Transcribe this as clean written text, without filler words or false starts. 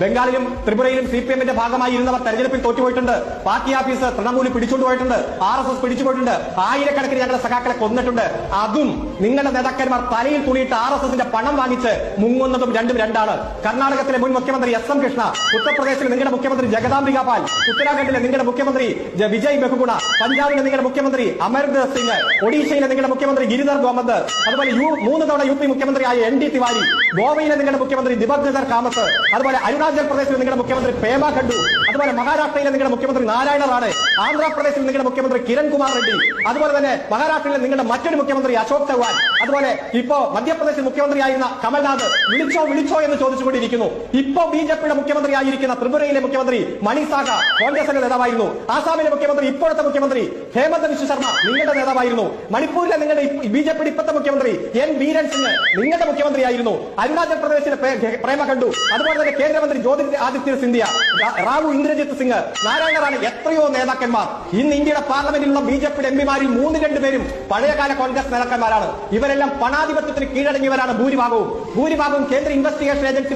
ബംഗാളിലും ത്രിപുരയിലും CPM-ന്റെ ഭാഗമായി ഇരുന്നവർ തെരഞ്ഞെടുപ്പിൽ തോറ്റുപോയിട്ടുണ്ട്. പാർട്ടി ഓഫീസ് തൃണമൂല് പിടിച്ചുകൊണ്ടുപോയിട്ടുണ്ട്. RSS പിടിച്ചുപോയിട്ടുണ്ട്. ആയിരക്കണക്കിന് ഞങ്ങളുടെ സഖാക്കളെ കൊന്നിട്ടുണ്ട്. അതും നിങ്ങളുടെ നേതാക്കന്മാർ തലയിൽ തുണിയിട്ട് RSS-ന്റെ പണം വാങ്ങിച്ച് മുങ്ങുന്നതും രണ്ടും രണ്ടാണ്. കർണാടകത്തിലെ മുൻ മുഖ്യമന്ത്രി SM കൃഷ്ണ, ഉത്തർപ്രദേശിലെ നിങ്ങളുടെ മുഖ്യമന്ത്രി ജഗദാംബിക പാൽ, ഉത്തരാഖണ്ഡിലെ നിങ്ങളുടെ മുഖ്യമന്ത്രി വിജയ് ബഹുഗുണ, പഞ്ചാബിലെ നിങ്ങളുടെ മുഖ്യമന്ത്രി അമർദർ സിംഗ്, ഒഡീഷയിലെ നിങ്ങളുടെ മുഖ്യമന്ത്രി ഗിരിധർ ഗോമന്ത്, അതുപോലെ 3 തവണ UP മുഖ്യമന്ത്രിയായ ND തിവാരി, ഗോവയിലെ നിങ്ങളുടെ മുഖ്യമന്ത്രി ദിബഗ്നദർ കാമത്ത്, അതുപോലെ അരുണാചൽ പ്രദേശിലെ നിങ്ങളുടെ മുഖ്യമന്ത്രി പേമ ഖണ്ഡു, അതുപോലെ മഹാരാഷ്ട്രയിലെ നിങ്ങളുടെ മുഖ്യമന്ത്രി നാരായണ റാണെ, ആന്ധ്രാപ്രദേശിൽ നിങ്ങളുടെ മുഖ്യമന്ത്രി കിരൺ കുമാർ റെഡ്ഡി, അതുപോലെ തന്നെ മഹാരാഷ്ട്രയിലെ നിങ്ങളുടെ മറ്റൊരു മുഖ്യമന്ത്രി അശോക് ചവാൻ, അതുപോലെ ഇപ്പോ മധ്യപ്രദേശിൽ മുഖ്യമന്ത്രിയായിരുന്ന കമൽനാഥ് വിളിച്ചോ എന്ന് ചോദിച്ചുകൊണ്ടിരിക്കുന്നു. ഇപ്പോ BJP-യുടെ മുഖ്യമന്ത്രിയായിരിക്കുന്ന ത്രിപുരയിലെ മുഖ്യമന്ത്രി മണി സാഗ കോൺഗ്രസിന്റെ നേതാവായിരുന്നു. ആസാമിലെ മുഖ്യമന്ത്രി ഇപ്പോഴത്തെ മുഖ്യമന്ത്രി ഹേമന്ത് ബിശ്വ ശർമ്മ നിങ്ങളുടെ നേതാവായിരുന്നു. മണിപ്പൂരിലെ നിങ്ങളുടെ BJP-യുടെ ഇപ്പോഴത്തെ മുഖ്യമന്ത്രി N ബീരൻ സിംഗ് നിങ്ങളുടെ മുഖ്യമന്ത്രിയായിരുന്നു. അരുണാചൽ പ്രദേശിലെ പ്രേമ ഖണ്ഡു, അതുപോലെ തന്നെ കേന്ദ്രമന്ത്രി ജ്യോതിരാദിത്യ സിന്ധ്യ, റാവു ഇന്ദ്രജിത്ത് സിംഗ്, നാരായണ റാണെ, എത്രയോ നേതാക്കന്മാർ ഇന്ന് ഇന്ത്യയുടെ പാർലമെന്റിലുള്ള BJP-യുടെ MP-മാരിൽ 3-2 പേരും പഴയകാല കോൺഗ്രസ് നേതാക്കന്മാരാണ്. ഇവരെല്ലാം പണാധിപത്യത്തിന് കീഴടങ്ങിയവരാണ് ഭൂരിഭാഗവും കേന്ദ്ര ഇൻവെസ്റ്റിഗേഷൻ ഏജൻസി